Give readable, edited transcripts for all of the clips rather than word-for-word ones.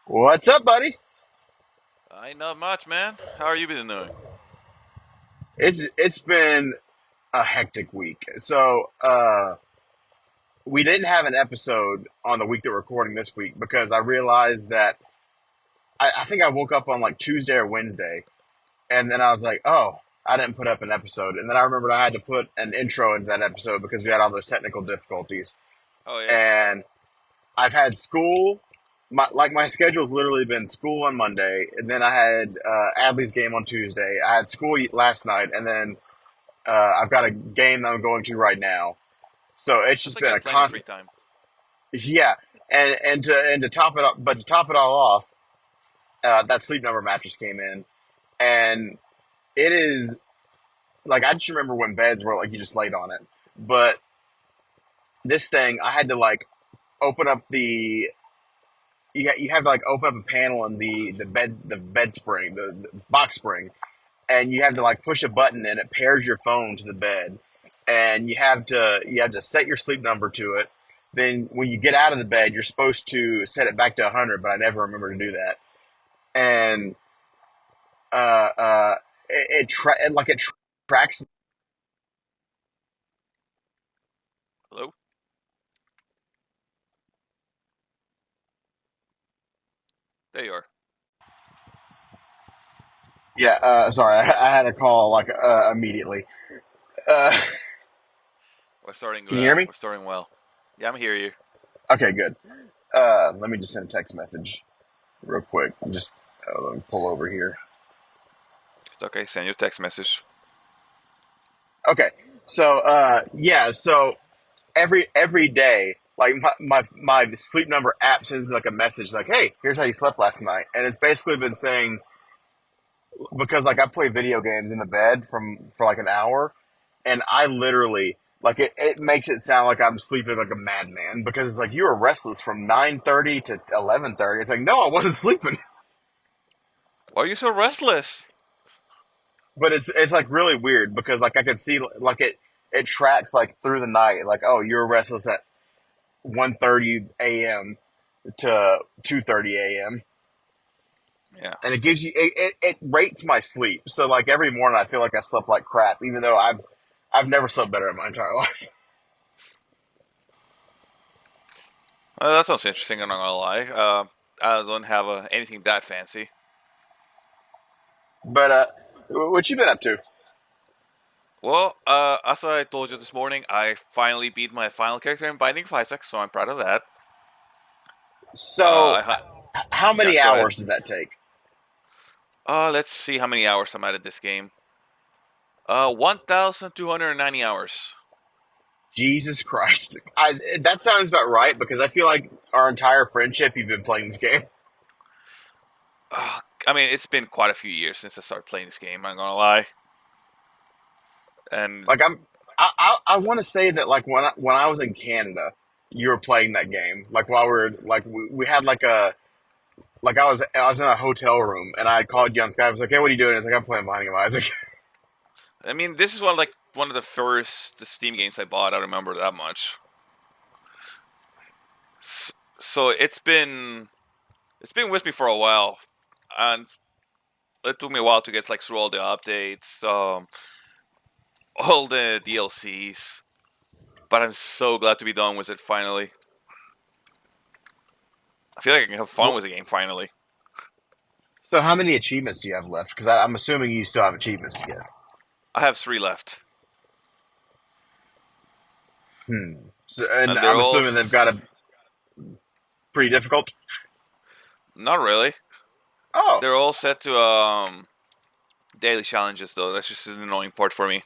What's up, buddy? I ain't not much, man. How are you been doing? It's been a hectic week. We didn't have an episode on the week that we're recording this week because I realized that I think I woke up on like Tuesday or Wednesday, and then I was like, oh, I didn't put up an episode, and then I remembered I had to put an intro into that episode because we had all those technical difficulties, Oh yeah. and I've had school. My schedule's literally been school on Monday, and then I had Adley's game on Tuesday. I had school last night, and then I've got a game that I'm going to right now. So it's Sounds just like you been have a plenty of free constant, time. yeah. And to top it up, but to top it all off, that Sleep Number mattress came in, and it is like I just remember when beds were like you just laid on it, but this thing I had to like open up the you have to like open up a panel in the bed spring the box spring, and you have to like push a button and it pairs your phone to the bed, and you have to set your sleep number to it. Then when you get out of the bed, you're supposed to set it back to 100, but I never remember to do that. And uh, uh, it tracks. Hello? There you are. Yeah, sorry, I had a call like immediately. Uh, can you hear me? We're starting well. Yeah, I'm here you. Okay, good. Let me just send a text message real quick. Just let me pull over here. It's okay, send you a text message. Okay, so yeah, so every day, like my sleep number app sends me like a message like, "Hey, here's how you slept last night," and it's basically been saying because like I play video games in the bed for like an hour, and I literally like it makes it sound like I'm sleeping like a madman because it's like you were restless from 9:30 to 11:30. It's like no, I wasn't sleeping, Why are you so restless? but it's like really weird because like I can see like it tracks like through the night like oh you were restless at 1:30 a.m. to 2:30 a.m. Yeah. and it gives you it rates my sleep. So like every morning I feel like I slept like crap, even though I've never slept better in my entire life. That sounds interesting, I'm not gonna lie. I don't have anything that fancy. But what you been up to? Well, as I told you this morning, I finally beat my final character in Binding of Isaac, so I'm proud of that. So I how Yeah, many go ahead. hours did that take? Let's see how many hours I'm at this game. 1,290 hours. Jesus Christ, that sounds about right because I feel like our entire friendship you've been playing this game. I mean, it's been quite a few years since I started playing this game. I'm not gonna lie, and Like I want to say that like when I was in Canada, you were playing that game. Like while we were like we had like I was in a hotel room and I called you on Skype. I was like, "Hey, what are you doing?" It's like I'm playing Binding of Isaac. I mean, this is one of the first Steam games I bought. I remember that much. So it's been with me for a while, and it took me a while to get like through all the updates, all the DLCs. But I'm so glad to be done with it finally. I feel like I can have fun Well, with the game finally. so how many achievements do you have left? Because I'm assuming you still have achievements to get. I have three left, Hmm. So, and and they're I'm all assuming they've got a pretty difficult. not really. Oh, They're all set to daily challenges though. That's just an annoying part for me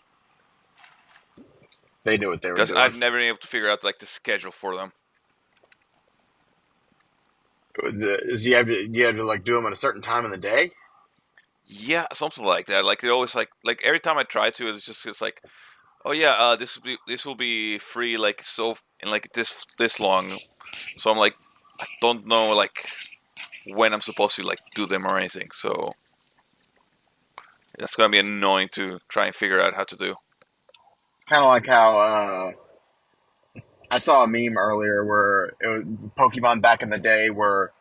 they knew what they were because doing. I've never been able to figure out like the schedule for them. Is you have to like do them at a certain time in the day? Yeah, something like that. Like it always like every time I try to, it's like, oh yeah, this will be free like so in like this long. So I'm like, I don't know like when I'm supposed to like do them or anything. So that's gonna be annoying to try and figure out how to do. It's kind of like how I saw a meme earlier where it was Pokemon back in the day where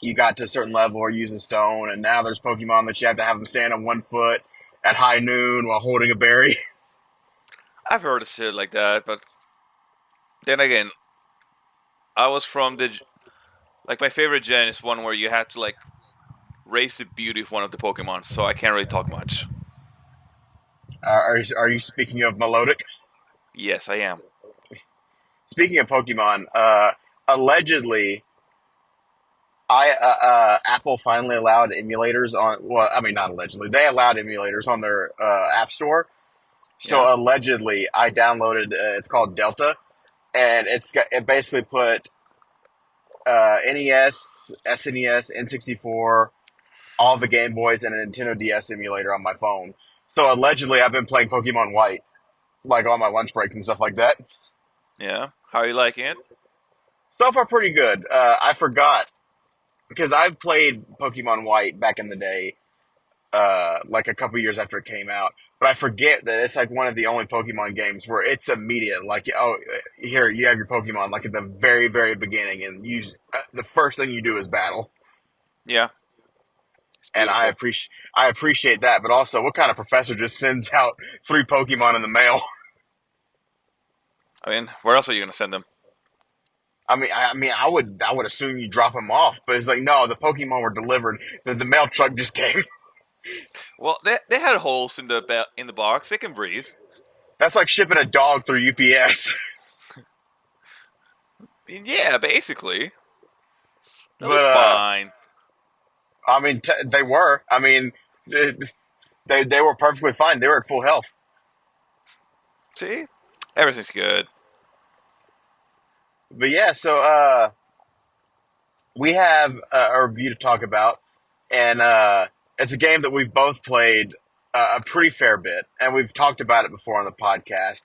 you got to a certain level or use a stone, and now there's Pokemon that you have to have them stand on 1 foot at high noon while holding a berry. I've heard of shit like that, but then again, I was from the like my favorite gen is one where you have to like raise the beauty of one of the Pokemon, so I can't really talk much. Are you speaking of Melodic? Yes, I am. Speaking of Pokemon, allegedly, Apple finally allowed emulators on. Well, I mean, not allegedly. They allowed emulators on their App Store. Yeah. So allegedly, I downloaded. It's called Delta, and it basically put NES, SNES, N64, all the Game Boys, and a Nintendo DS emulator on my phone. So allegedly, I've been playing Pokemon White, like on my lunch breaks and stuff like that. Yeah. How are you liking it? So far, pretty good. I forgot because I've played Pokemon White back in the day, like a couple years after it came out. But I forget that it's like one of the only Pokemon games where it's immediate. Like, oh, here you have your Pokemon, like at the very, very beginning, and the first thing you do is battle. Yeah, it's And beautiful. I appreciate that. But also, what kind of professor just sends out 3 Pokemon in the mail? I mean, where else are you gonna send them? I would assume you drop them off, but it's like no, the Pokemon were delivered. The mail truck just came. Well, they had holes in in the box. They can breathe. That's like shipping a dog through UPS. I mean, yeah, basically, they'll be But fine. they were. They were perfectly fine. They were at full health. See, everything's good. But yeah, so we have a review to talk about, and it's a game that we've both played a pretty fair bit, and we've talked about it before on the podcast.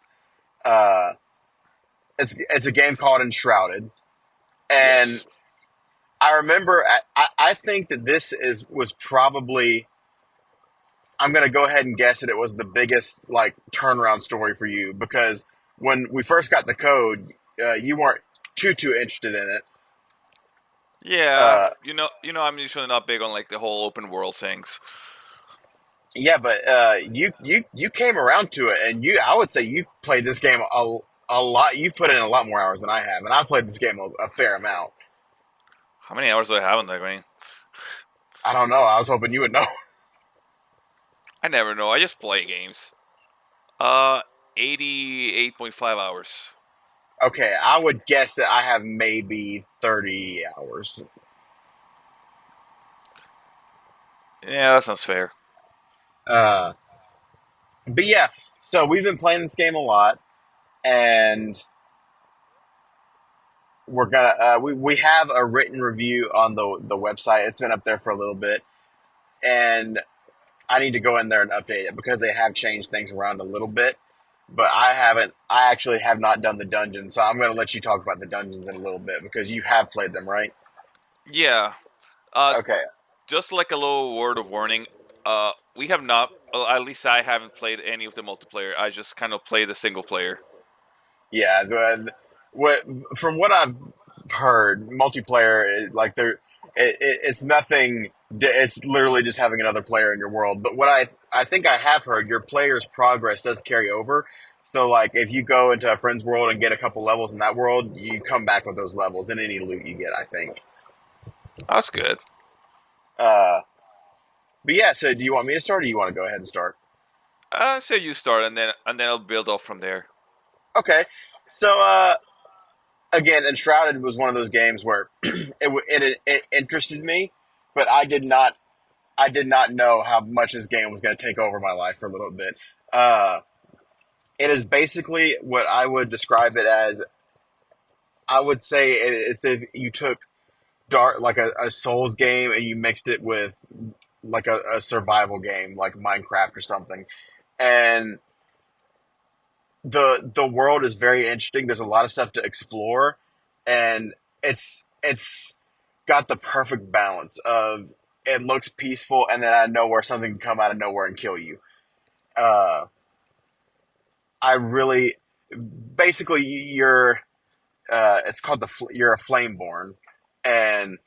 Uh, it's a game called Enshrouded, and Yes. I remember I think that this is was probably I'm going to go ahead and guess that it was the biggest like turnaround story for you because when we first got the code, you weren't too interested in it. Yeah, Uh, I'm usually not big on like the whole open world things. yeah, but you came around to it, and I would say you've played this game a lot. You've put in a lot more hours than I have, and I've played this game a fair amount. How many hours do I have on that? I mean, I don't know. I was hoping you would know. I never know. I just play games. Uh, 88.5 hours. Okay, I would guess that I have maybe 30 hours. Yeah, that sounds fair. Uh, but yeah, so we've been playing this game a lot, and we have a written review on the website. It's been up there for a little bit, and I need to go in there and update it because they have changed things around a little bit. But I haven't. I actually have not done the dungeons, so I'm going to let you talk about the dungeons in a little bit because you have played them, right? Yeah. Uh, Okay. just like a little word of warning. We have not. At least I haven't played any of the multiplayer. I just kind of play the single player. Yeah. What from what I've heard, multiplayer is like it's nothing. It's literally just having another player in your world. But what I think I have heard, your player's progress does carry over. So like if you go into a friend's world and get a couple levels in that world, you come back with those levels in any loot you get. I think. That's good. Uh, but yeah. So do you want me to start, or do you want to go ahead and start? So you start, and then I'll build off from there. Okay. So again, Enshrouded was one of those games where it interested me, but I did not know how much this game was going to take over my life for a little bit. Uh, it is basically what I would describe it as. I would say it's if you took dark like a Souls game and you mixed it with like a survival game like Minecraft or something, and the world is very interesting. There's a lot of stuff to explore, and it's got the perfect balance of it looks peaceful, and then out of nowhere something can come out of nowhere and kill you. Uh, I really basically you're it's called you're a flameborn, and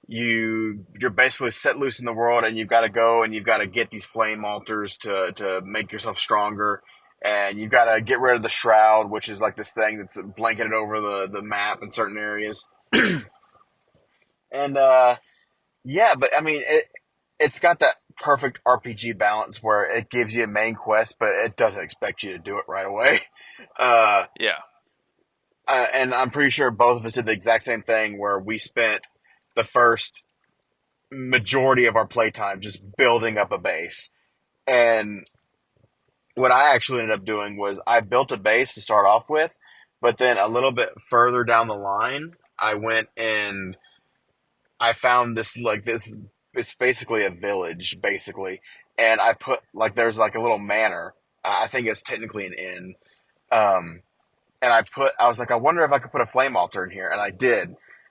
you're basically set loose in the world, and you've got to go and you've got to get these flame altars to make yourself stronger, and you've got to get rid of the shroud, which is like this thing that's blanketed over the map in certain areas. And yeah, but I mean it's got that perfect RPG balance where it gives you a main quest, but it doesn't expect you to do it right away. Uh, Yeah, and I'm pretty sure both of us did the exact same thing where we spent the first majority of our playtime just building up a base. And what I actually ended up doing was I built a base to start off with, but then a little bit further down the line, I went and I found this like this. It's basically a village, basically, and I put like there's like a little manor. I think it's technically an inn. Um, and I was like, I wonder if I could put a flame altar in here, and I did,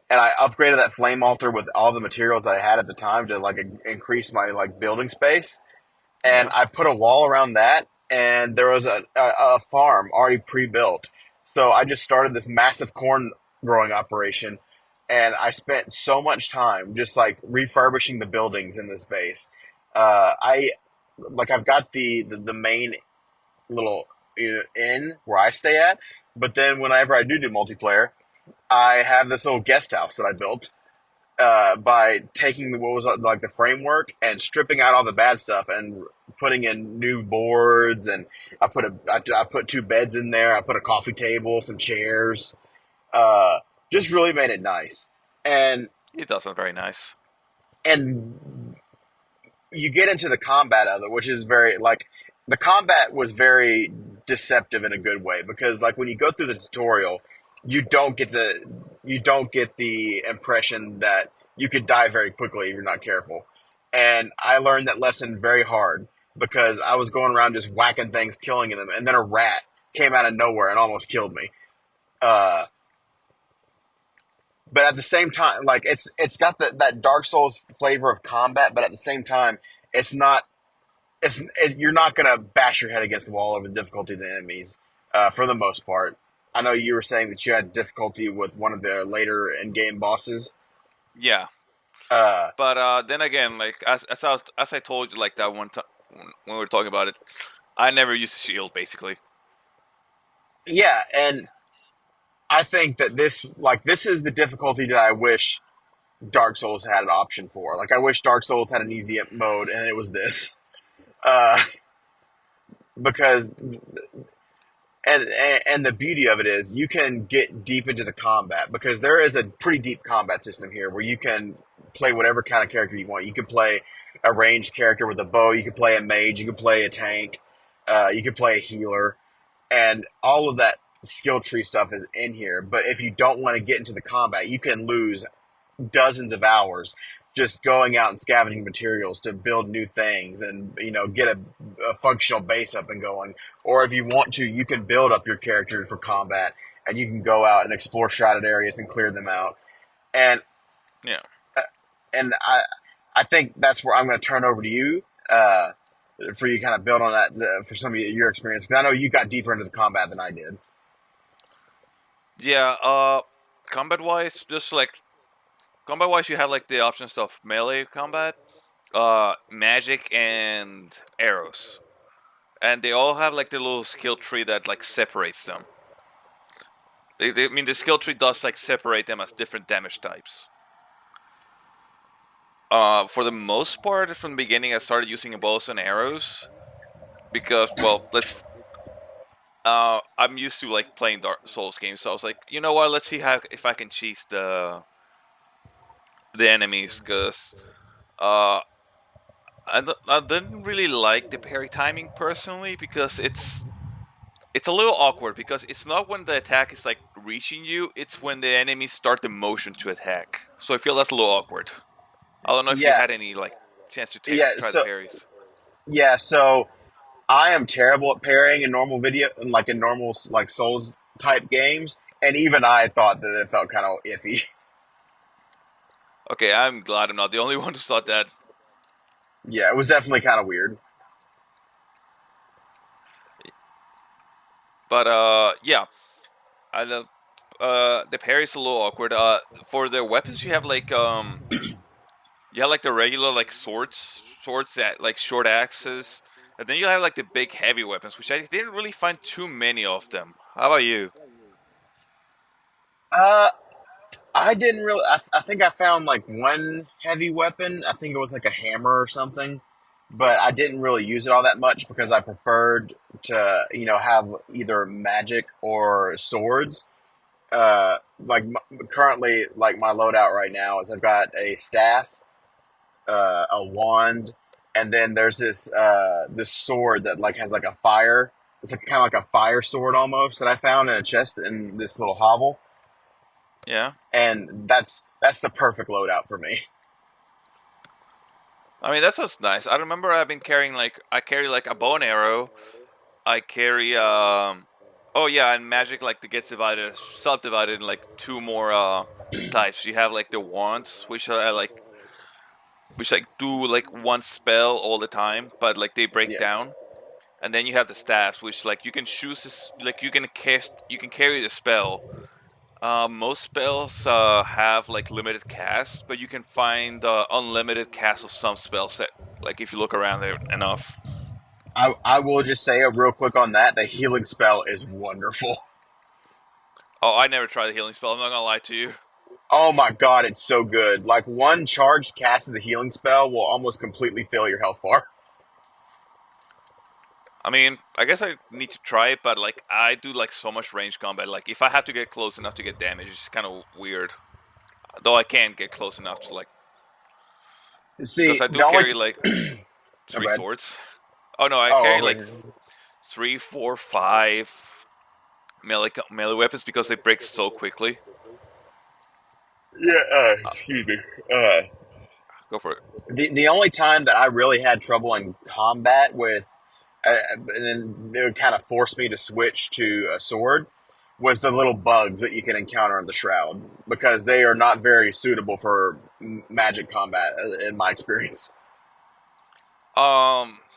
and I upgraded that flame altar with all the materials that I had at the time to like increase my like building space, and yeah. I put a wall around that, and there was a farm already pre-built, so I just started this massive corn growing operation, and I spent so much time just like refurbishing the buildings in this base. I like I've got the main little inn where I stay at. But then whenever I do multiplayer, I have this little guest house that I built by taking what was like the framework and stripping out all the bad stuff and putting in new boards. And I put two beds in there. I put a coffee table, some chairs. Uh, just really made it nice. And It does sound very nice. and you get into the combat of it, which is very like the combat was very deceptive in a good way because like when you go through the tutorial, you don't get the you don't get the impression that you could die very quickly if you're not careful. And I learned that lesson very hard because I was going around just whacking things, killing them, and then a rat came out of nowhere and almost killed me. Uh, but at the same time, like it's got that Dark Souls flavor of combat, but at the same time, it's not you're not gonna bash your head against the wall over the difficulty of the enemies for the most part. I know you were saying that you had difficulty with one of the later in game bosses. Yeah, Uh, but then again, like as I told you, like that one time when we were talking about it, I never used a shield basically. yeah, and I think that this is the difficulty that I wish Dark Souls had an option for. Like I wish Dark Souls had an easy mode, and it was this. Uh, because and the beauty of it is you can get deep into the combat because there is a pretty deep combat system here where you can play whatever kind of character you want. You can play a ranged character with a bow. You can play a mage. You can play a tank. You can play a healer, and all of that skill tree stuff is in here. But if you don't want to get into the combat, you can lose dozens of hours just going out and scavenging materials to build new things and get a functional base up and going. Or if you want to, you can build up your character for combat and you can go out and explore shrouded areas and clear them out. And Yeah, uh, and I think that's where I'm going to turn over to you for you kind of build on that for some of your experience because I know you got deeper into the combat than I did. yeah. Combat wise, just like combat wise, you have like the options of melee combat, magic, and arrows, and they all have like the little skill tree that like separates them. I mean, the skill tree does like separate them as different damage types. For the most part, from the beginning, I started using bows and arrows because, well, let's. I'm used to like playing Dark Souls games, so I was like, you know what? Let's see how if I can cheese the enemies, because uh, I didn't really like the parry timing personally because it's a little awkward because it's not when the attack is like reaching you; it's when the enemies start the motion to attack. So I feel that's a little awkward. I don't know if you Yeah, had any like chance to yeah. try the parries. So I am terrible at parrying in like in normal like Souls type games, and even I thought that it felt kind of iffy. Okay, I'm glad I'm not the only one who thought that. Yeah, it was definitely kind of weird. But yeah, I love the parry's a little awkward. For the weapons, you have like You have like the regular like swords that like short axes, and then you have like the big heavy weapons, which I didn't really find too many of them. How about you? Uh, I didn't really. I think I found like one heavy weapon. I think it was like a hammer or something, but I didn't really use it all that much because I preferred to, have either magic or swords. Currently, like my loadout right now is I've got a staff, a wand, and then there's this sword that like has like a fire. It's like kind of like a fire sword almost that I found in a chest in this little hovel, Yeah, and that's the perfect loadout for me. I mean that sounds nice. I remember I've been carrying like I carry like a bow and arrow. I carry oh yeah, and magic like that gets divided subdivided in like two more types. You have like the wands, which like do like one spell all the time, but like they break Yeah, down. And then you have the staffs, which like you can choose this, like you can carry the spell. Most spells have like limited cast, but you can find unlimited cast of some spell set. Like if you look around there enough. I will just say real quick on that. The healing spell is wonderful. Oh, I never tried the healing spell. I'm not gonna lie to you. Oh my god, it's so good. Like one charged cast of the healing spell will almost completely fill your health bar. I mean, I guess I need to try it, but like I do like so much range combat. Like if I have to get close enough to get damage, it's kind of weird. Though I can't get close enough to like, because See, I do the only carry like oh, three bad. swords. Oh no, I Oh, carry like three, four, five melee weapons because they break so quickly. yeah. Uh, Excuse me. Uh, Go for it. the only time that I really had trouble in combat with, and then they would kind of force me to switch to a sword, was the little bugs that you can encounter in the shroud because they are not very suitable for magic combat, in my experience.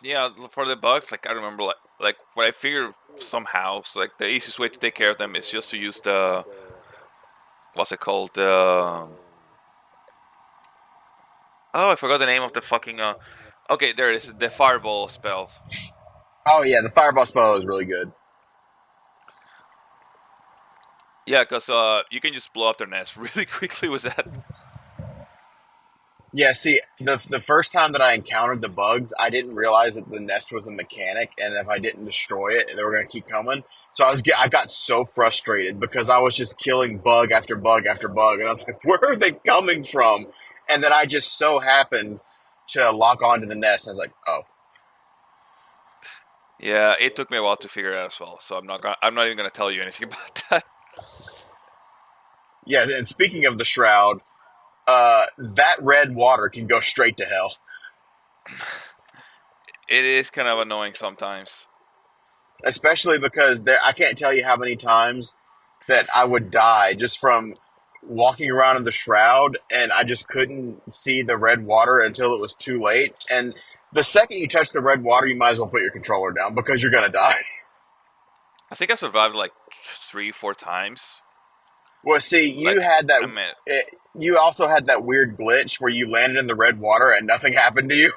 Yeah, for the bugs, like I remember, like what I figured somehow, so, like the easiest way to take care of them is just to use the what's it called? Oh, I forgot the name of the fucking. Okay, there it is. The fireball spells. Oh yeah, the fireball spell is really good. Yeah, because you can just blow up their nest really quickly with that. Yeah, see, the first time that I encountered the bugs, I didn't realize that the nest was a mechanic, and if I didn't destroy it, they were going to keep coming. So I got so frustrated because I was just killing bug after bug after bug, and I was like, "Where are they coming from?" And then I just so happened to lock onto the nest, and I was like, "Oh, Yeah, it took me a while to figure it out as well. So I'm not even gonna tell you anything about that. yeah." And speaking of the shroud, that red water can go straight to hell. It is kind of annoying sometimes. Especially because I can't tell you how many times that I would die just from walking around in the shroud and I just couldn't see the red water until it was too late. And the second you touch the red water, you might as well put your controller down because you're gonna die. I think I survived like three, four times. Well, see, you Like had that. I mean, You also had that weird glitch where you landed in the red water and nothing happened to you.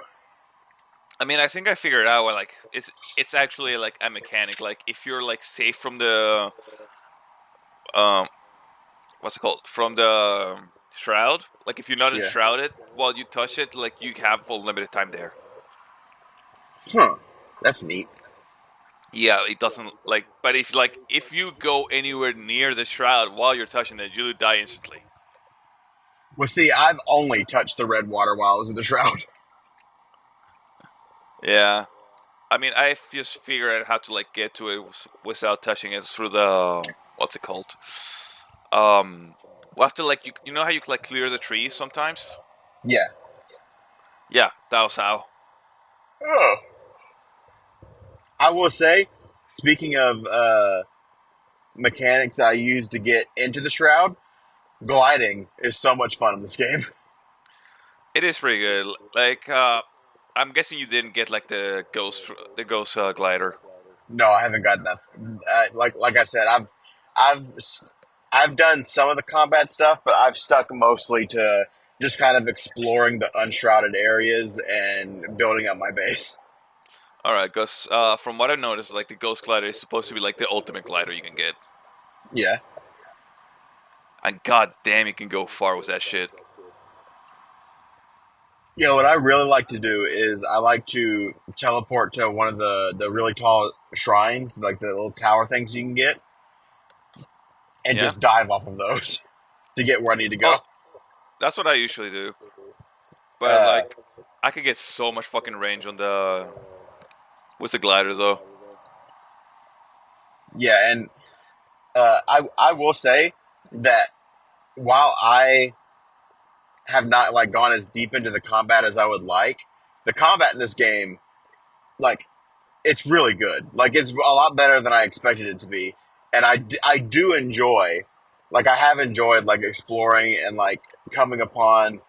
I think I figured out what like it's actually like a mechanic. Like if you're like safe from the um what's it called from the shroud. Like if you're not Yeah. enshrouded while you touch it, like you have full limited time there. Huh. That's neat. Yeah, it doesn't like. But if you go anywhere near the shroud while you're touching it, you die instantly. Well, see, I've only touched the red water while I was in the shroud. Yeah, I mean I've just figured out how to like get to it without touching it through the what's it called? Um, we'll have to like you know how you like clear the trees sometimes. Yeah. Yeah, that was how. Oh. I will say, speaking of mechanics I use to get into the shroud, gliding is so much fun in this game. It is pretty good. Like I'm guessing you didn't get like the ghost glider. No, I haven't gotten that. Like I said, I've I've done some of the combat stuff, but I've stuck mostly to just kind of exploring the unshrouded areas and building up my base. All right, Gus. From what I've noticed, like the Ghost glider is supposed to be like the ultimate glider you can get, Yeah. and god damn, you can go far with that shit. You know, what I really like to do is I like to teleport to one of the really tall shrines, like the little tower things you can get, and Yeah. just dive off of those to get where I need to go. Oh, that's what I usually do. But Uh, like, I could get so much fucking range on the with the glider though. yeah, and I will say that while I have not like gone as deep into the combat as I would like, the combat in this game, like it's really good. Like it's a lot better than I expected it to be, and I do enjoy, like I have enjoyed like exploring and like coming upon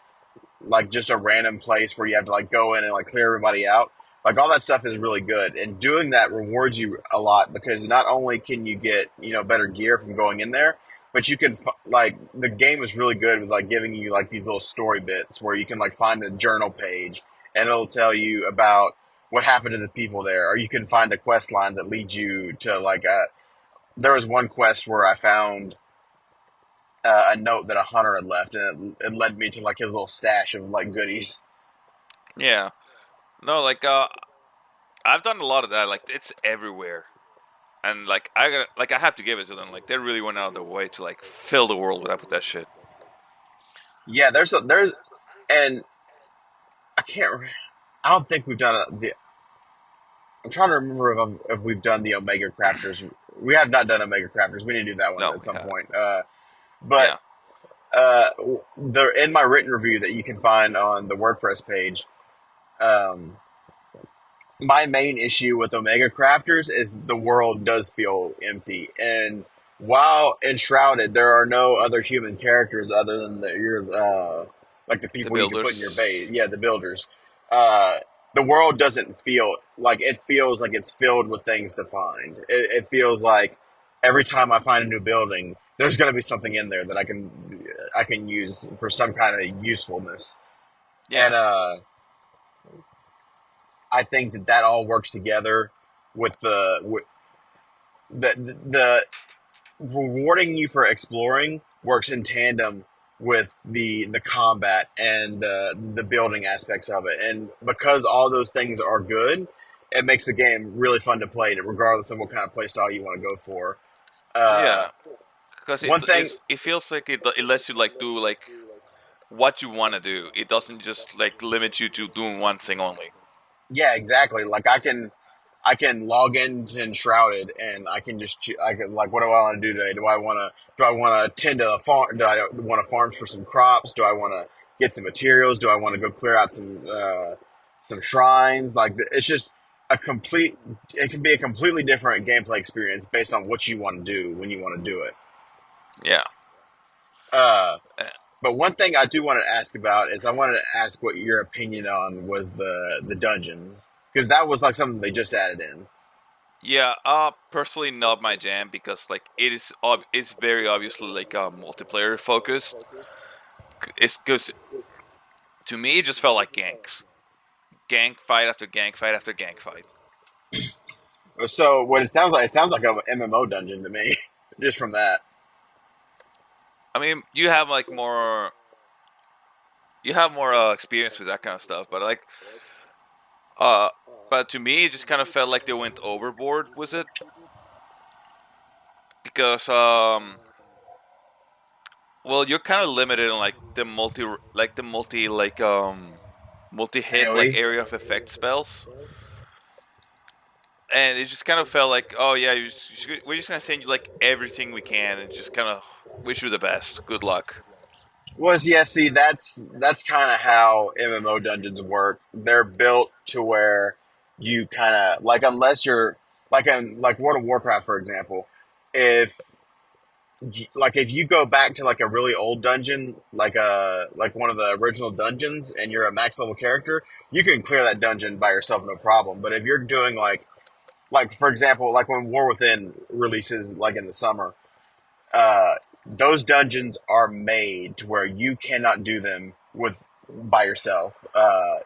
like just a random place where you have to like go in and like clear everybody out. Like all that stuff is really good, and doing that rewards you a lot because not only can you get better gear from going in there, but you can like the game is really good with like giving you like these little story bits where you can like find a journal page and it'll tell you about what happened to the people there, or you can find a quest line that leads you to like a. There was one quest where I found a note that a hunter had left, and it led me to like his little stash of like goodies. Yeah. No, like I've done a lot of that. Like it's everywhere, and like I have to give it to them. Like they really went out of their way to like fill the world with that shit. Yeah, there's and I can't. I don't think we've done the. I'm trying to remember if we've done the Omega Crafters. We have not done Omega Crafters. We need to do that one No, at we some haven't. point. But Yeah. uh, the in my written review that you can find on the WordPress page, um, my main issue with Omega Crafters is the world does feel empty. And while enshrouded, there are no other human characters other than like the The people you can put in your builders. base. Yeah, the builders. Uh, the world doesn't feel like it feels like it's filled with things to find. It feels like every time I find a new building, there's going to be something in there that I can use for some kind of usefulness. And Yeah. I think that all works together with the rewarding you for exploring works in tandem with the combat and the building aspects of it. And because all those things are good, it makes the game really fun to play, regardless of what kind of play style you want to go for. Uh, Yeah. Because one thing, it feels like it lets you like do like what you want to do. It doesn't just like limit you to doing one thing only. yeah, exactly. Like I can log into Enshrouded and I can just I can like what do I want to do today? Do I want to tend to a farm? Do I want to farm for some crops? Do I want to get some materials? Do I want to go clear out some shrines? Like it's just a complete. It can be a completely different gameplay experience based on what you want to do when you want to do it. Yeah. Uh, Uh, but one thing I do want to ask about is I wanted to ask what your opinion on was the dungeons because that was like something they just added in. Yeah, personally not my jam because like it's very obviously like multiplayer focused. It's because to me it just felt like ganks, gank fight after gank fight after gank fight. So what it sounds like a MMO dungeon to me, just from that. I mean, you have more experience with that kind of stuff, but like uh, but to me it just kind of felt like they went overboard with it because well you're kind of limited on like the multi hit like AOE. area of effect spells. And it just kind of felt like, oh yeah, we're just gonna send you like everything we can, and just kind of wish you the best. Good luck. Was yeah. See, that's kind of how MMO dungeons work. They're built to where you kind of like unless you're like World of Warcraft, for example. If like if you go back to like a really old dungeon, like one of the original dungeons, and you're a max level character, you can clear that dungeon by yourself no problem. But if you're doing like for example, like when War Within releases like in the summer, uh, those dungeons are made to where you cannot do them with by yourself.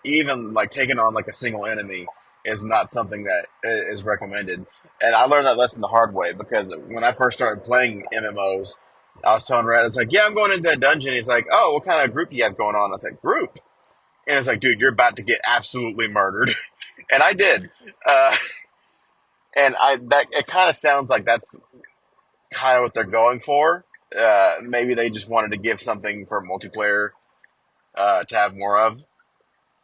Even like taking on like a single enemy is not something that is recommended. And I learned that lesson the hard way because when I first started playing MMOs, I was telling Red, it's like, yeah, I'm going into a dungeon. He's like, oh, what kind of group do you have going on? I was like, group. And it's like, dude, you're about to get absolutely murdered. And I did. Uh, and I that it kind of sounds like that's kind of what they're going for. Maybe they just wanted to give something for multiplayer to have more of.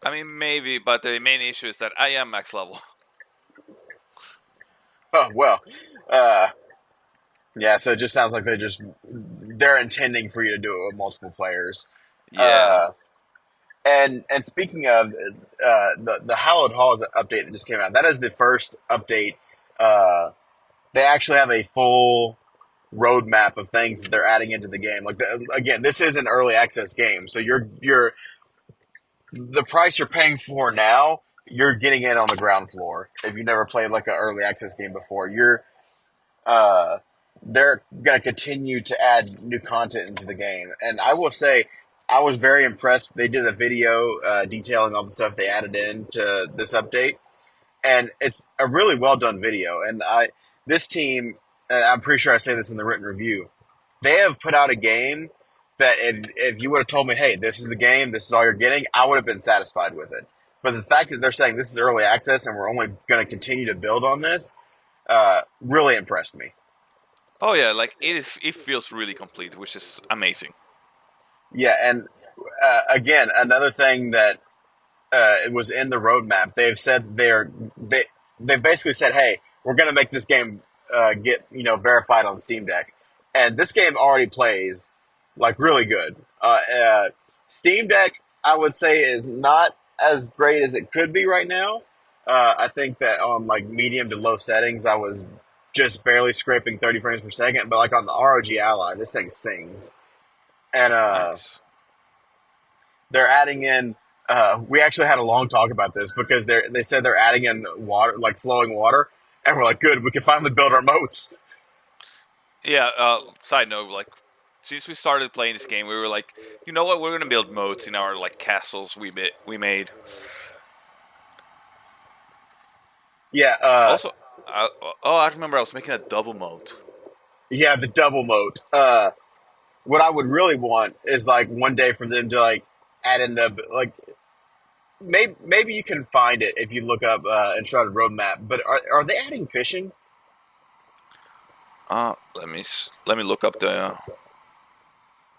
I mean, maybe, but the main issue is that I am max level. Oh well, uh, yeah. So it just sounds like they're intending for you to do it with multiple players. Yeah. Uh, and speaking of the Hallowed Halls update that just came out, that is the first update. They actually have a full roadmap of things that they're adding into the game. Like again, this is an early access game, so you're the price you're paying for now. You're getting in on the ground floor. If you never played like an early access game before, uh, they're going to continue to add new content into the game. And I will say, I was very impressed. They did a video detailing all the stuff they added into this update, and it's a really well done video. And this team, I'm pretty sure I say this in the written review, they have put out a game that if you would have told me, hey, this is the game, this is all you're getting, I would have been satisfied with it. But the fact that they're saying this is early access and we're only going to continue to build on this really impressed me. Oh yeah, like it feels really complete, which is amazing. Yeah, and again, another thing that it was in the roadmap. They've said they basically said, "Hey, we're going to make this game get verified on Steam Deck," and this game already plays like really good. Steam Deck, I would say, is not as great as it could be right now. I think that on like medium to low settings, I was just barely scraping 30 frames per second, but like on the ROG Ally, this thing sings. And Nice. they're adding in. We actually had a long talk about this because they said they're adding in water, like flowing water, and we're like, good, we can finally build our moats. Yeah. Side note, like since we started playing this game, we were like, you know what? We're gonna build moats in our like castles we made. Yeah, Also, oh, I remember I was making a double moat. yeah, the double moat. What I would really want is like one day for them to like add in the like maybe you can find it if you look up Enshrouded roadmap. But are they adding fishing? Let me look up the.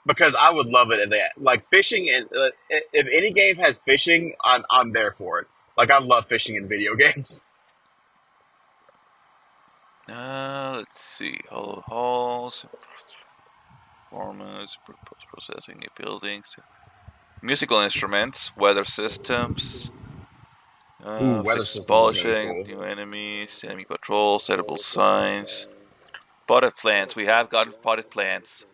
Because I would love it if they like fishing. And if any game has fishing, I'm there for it. Like I love fishing in video games. Let's see. Hollow halls, performance, post processing, buildings, musical instruments, weather systems, Ooh, weather fish systems is gonna be polishing, cool. new enemies, enemy patrol, settable signs, potted plants. We have gotten potted plants.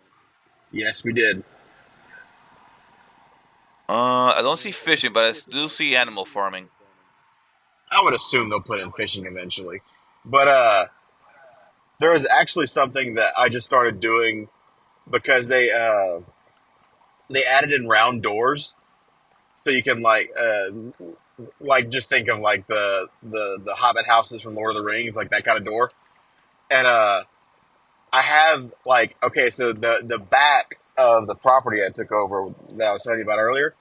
Yes, we did. I don't see fishing, but I do see animal farming. I would assume they'll put in fishing eventually. But there was actually something that I just started doing because they added in round doors, so you can like just think of like the Hobbit houses from Lord of the Rings, like that kind of door. And I have like okay, so the back of the property I took over that I was telling you about earlier,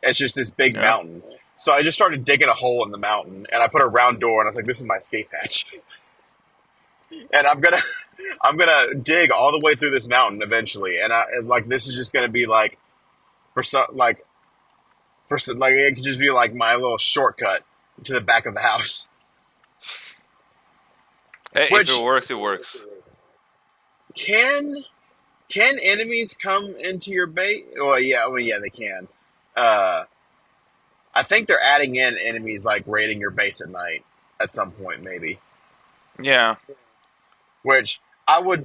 it's just this big Yeah. mountain. So I just started digging a hole in the mountain, and I put a round door, and I was like, "This is my escape hatch." And I'm gonna dig all the way through this mountain eventually, and like this is just gonna be like for some like it could just be like my little shortcut to the back of the house. Hey, if it Which works, it works. can can enemies come into your base? Well, yeah, yeah, they can. Uh, I think they're adding in enemies like raiding your base at night at some point, maybe. Yeah. Which I was,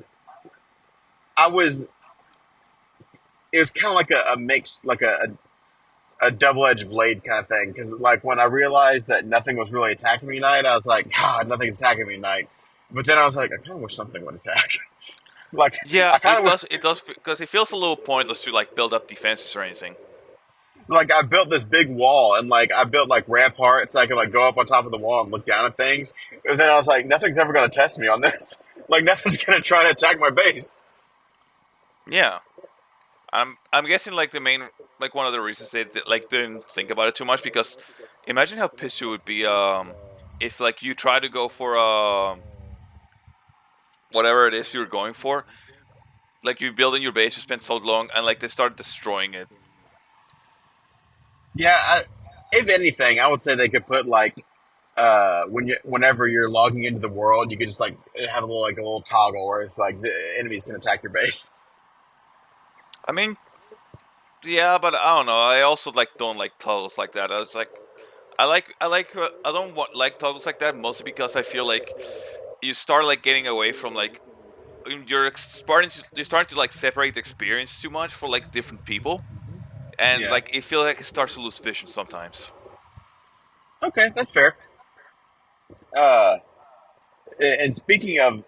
it was kind of like a mix, like a double edged blade kind of thing. Because like when I realized that nothing was really attacking me at night, I was like, God, nothing's attacking me at night. But then I was like, I kind of wish something would attack. Like Yeah, I kind of it does because it feels a little pointless to like build up defenses or anything. like I built this big wall and like I built like ramparts so I could like go up on top of the wall and look down at things. And then I was like, nothing's ever gonna test me on this. Like nothing's gonna try to attack my base. Yeah, I'm guessing like the main like one of the reasons they like didn't think about it too much because imagine how pissed you would be if like you try to go for whatever it is you're going for, like you building your base, you spend so long, and like they start destroying it. Yeah, if anything, I would say they could put like whenever you're logging into the world, you could just like have a little toggle where it's like the enemies can attack your base. I mean, yeah, but I don't know. I also like don't like toggles like that. I was like, I don't want like toggles like that mostly because I feel like you start like getting away from like you're starting to like separate the experience too much for like different people, and Yeah. like it feels like it starts to lose vision sometimes. Okay, that's fair. Uh, and speaking of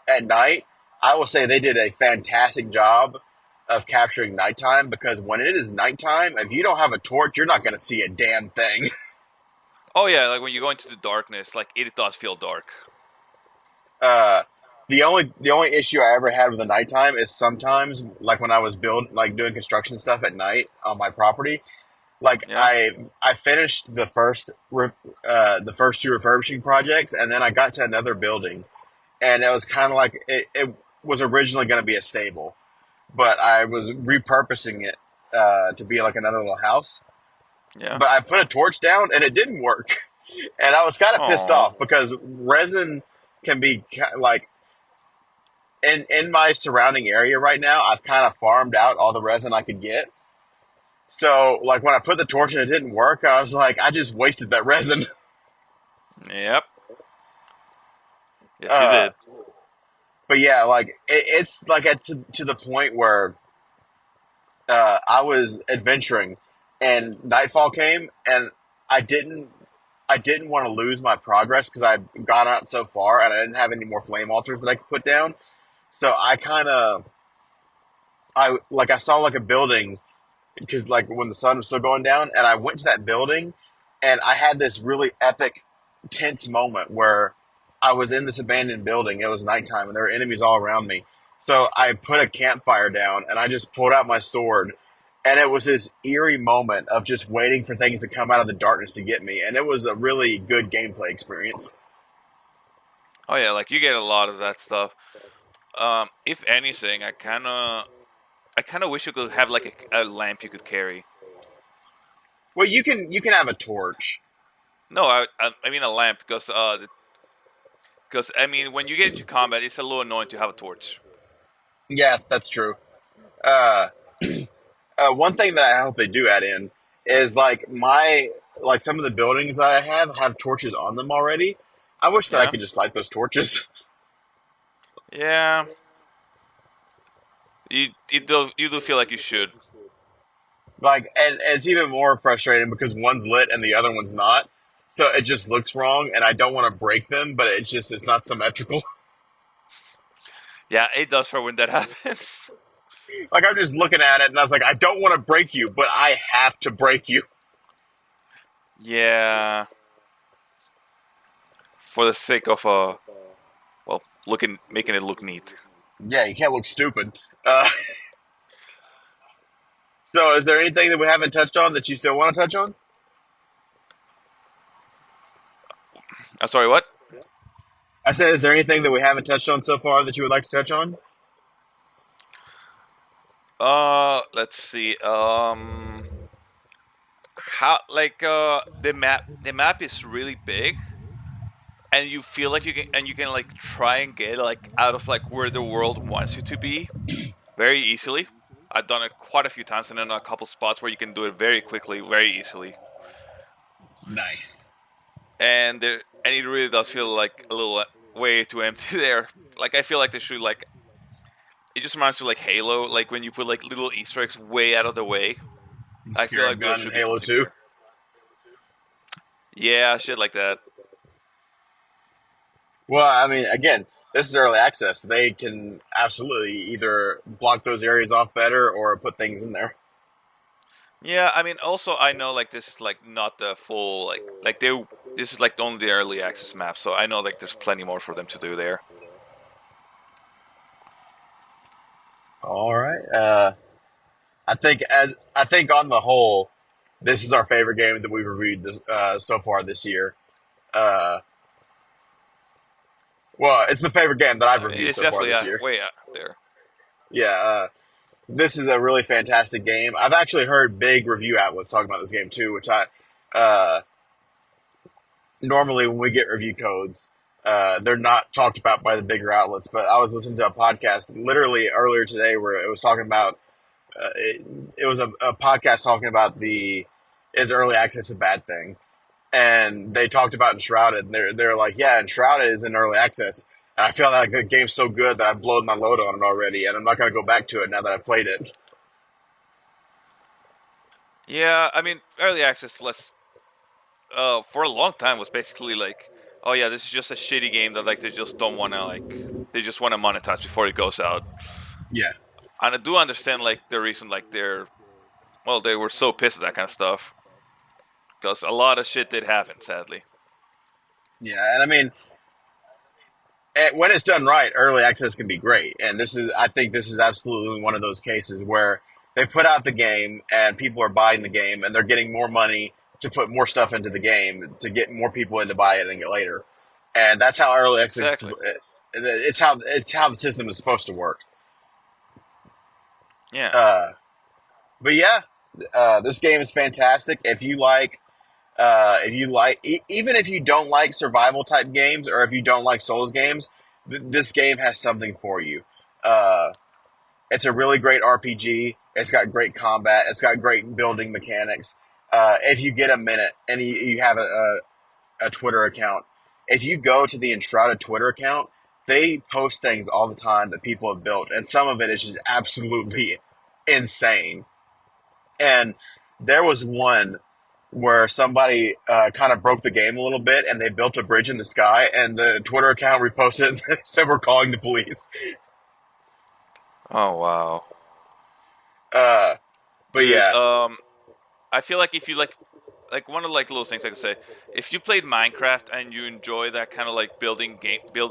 at night, I will say they did a fantastic job of capturing nighttime because when it is nighttime, if you don't have a torch, you're not going to see a damn thing. Oh yeah, like when you go into the darkness, like it does feel dark. Uh, the only issue I ever had with the nighttime is sometimes like when I was doing construction stuff at night on my property. Like Yeah, I finished the first two refurbishing projects, and then I got to another building, and it was kind of like it was originally going to be a stable, but I was repurposing it to be like another little house. yeah. But I put a torch down, and it didn't work, and I was kind of pissed Oh, off because resin can be like in my surrounding area right now. I've kind of farmed out all the resin I could get. So, like when I put the torch and it didn't work, I was like, I just wasted that resin. yep. Yes, you Uh, did. but yeah, like it's like to the point where I was adventuring, and nightfall came, and I didn't I didn't want to lose my progress because I'd gone out so far, and I didn't have any more flame altars that I could put down. So I kind of I saw like a building because like when the sun was still going down, and I went to that building, and I had this really epic, tense moment where I was in this abandoned building. It was nighttime, and there were enemies all around me. So I put a campfire down, and I just pulled out my sword, and it was this eerie moment of just waiting for things to come out of the darkness to get me, and it was a really good gameplay experience. Oh yeah, like you get a lot of that stuff. If anything, I kind of wish you could have like a lamp you could carry. Well, you can have a torch. No, I mean a lamp because I mean when you get into combat, it's a little annoying to have a torch. Yeah, that's true. Uh, one thing that I hope they do add in is like some of the buildings that I have torches on them already. I wish that I Yeah, could just light those torches. yeah. You do feel like you should. Like, and it's even more frustrating because one's lit and the other one's not. So it just looks wrong, and I don't want to break them, but it's not symmetrical. Yeah, it does hurt when that happens. Like I'm just looking at it, and I was like, I don't want to break you, but I have to break you. Yeah, for the sake of well, looking making it look neat. Yeah, you can't look stupid. Uh, so is there anything that we haven't touched on that you still want to touch on? I'm sorry, what? I said, is there anything that we haven't touched on so far that you would like to touch on? Let's see. How like the map is really big, and you feel like you can like try and get like out of like where the world wants you to be very easily. I've done it quite a few times, and then a couple spots where you can do it very quickly, very easily, Nice. and it really does feel like a little way too empty there. Like I feel like they should like it just reminds me of like Halo, like when you put like little Easter eggs way out of the way. I feel Spirit like there gun in should be Halo something 2. there. Yeah, shit like that. Well, I mean, again, this is early access. They can absolutely either block those areas off better or put things in there. Yeah, I mean, also I know like this is like not the full like they this is like only the early access map, so I know like there's plenty more for them to do there. All right. I think on the whole, this is our favorite game that we've reviewed this so far this year. Uh, well, it's the favorite game that I've reviewed It's so far definitely this year. way out there. Yeah, this is a really fantastic game. I've actually heard big review outlets talking about this game too, which I uh, normally when we get review codes, they're not talked about by the bigger outlets. But I was listening to a podcast literally earlier today where it was talking about it was a podcast talking about the is early access a bad thing, and they talked about Enshrouded, and they're like, yeah, Enshrouded is in early access. And I feel like the game's so good that I've blown my load on it already, and I'm not going to go back to it now that I've played it. Yeah, I mean, early access less for a long time was basically like, oh yeah, this is just a shitty game that like they just don't want to they just want to monetize before it goes out. Yeah, And I do understand like the reason like they were so pissed at that kind of stuff because a lot of shit did happen, sadly. yeah, and I mean, when it's done right, early access can be great. And I think this is absolutely one of those cases where they put out the game and people are buying the game and they're getting more money to put more stuff into the game to get more people in to buy it and get later. And that's how early access. Exactly. It's how the system is supposed to work. Yeah. Uh, but yeah, this game is fantastic. If you like, even if you don't like survival type games or if you don't like Souls games, this game has something for you. Uh, it's a really great RPG. It's got great combat. It's got great building mechanics. If you get a minute and you have a Twitter account, if you go to the Enshrouded Twitter account, they post things all the time that people have built, and some of it is just absolutely insane. And there was one where somebody kind of broke the game a little bit, and they built a bridge in the sky, and the Twitter account reposted it and said we're calling the police. Oh wow, Uh, but dude. yeah, I feel like if you like one of like little things I could say, if you played Minecraft and you enjoy that kind of like building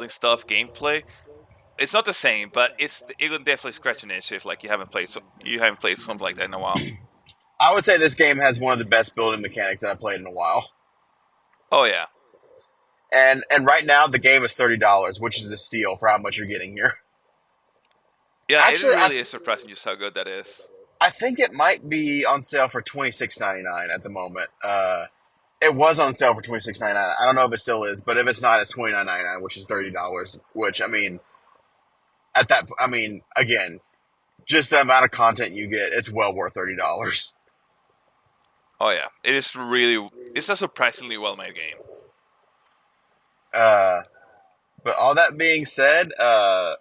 stuff gameplay, it's not the same, but it would definitely scratch an itch if like you haven't played something like that in a while. I would say this game has one of the best building mechanics that I've played in a while. Oh yeah, And right now the game is $30, which is a steal for how much you're getting here. yeah. It Actually, really is surprising just how good that is. I think it might be on sale for $26.99 at the moment. It was on sale for $26.99. I don't know if it still is, but if it's not, it's $29.99, which is $30. Which I mean, again, just the amount of content you get, it's well worth $30. Oh yeah, it's a surprisingly well made game. Uh, but all that being said, I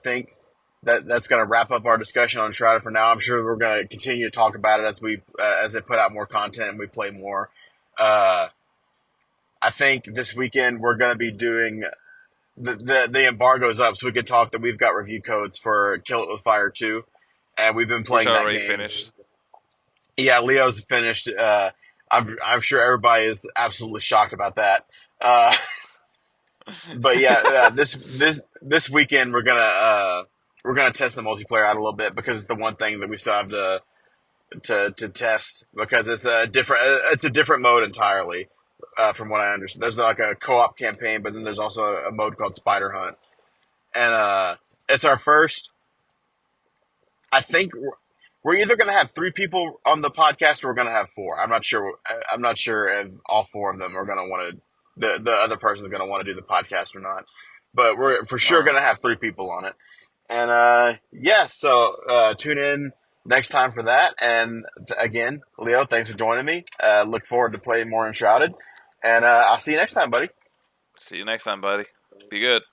think that's going to wrap up our discussion on Shrouded for now. I'm sure we're going to continue to talk about it as they put out more content and we play more. Uh, I think this weekend we're going to be doing the embargo's up, so we can talk that we've got review codes for Kill It with Fire 2, and we've been Which playing I that already game. finished. Yeah, Leo's finished. I'm sure everybody is absolutely shocked about that. Uh, but yeah, this weekend we're gonna test the multiplayer out a little bit because it's the one thing that we still have to test because it's a different mode entirely from what I understand. There's like a co-op campaign, but then there's also a mode called Spider Hunt, and it's our first. I think we're either going to have three people on the podcast or we're going to have four. I'm not sure. I'm not sure if all four of them are going to want to. The other person is going to want to do the podcast or not, but we're for sure Uh, going to have three people on it. And yeah, so tune in next time for that. And again, Leo, thanks for joining me. Look forward to playing more Enshrouded. And I'll see you next time, buddy. See you next time, buddy. Be good.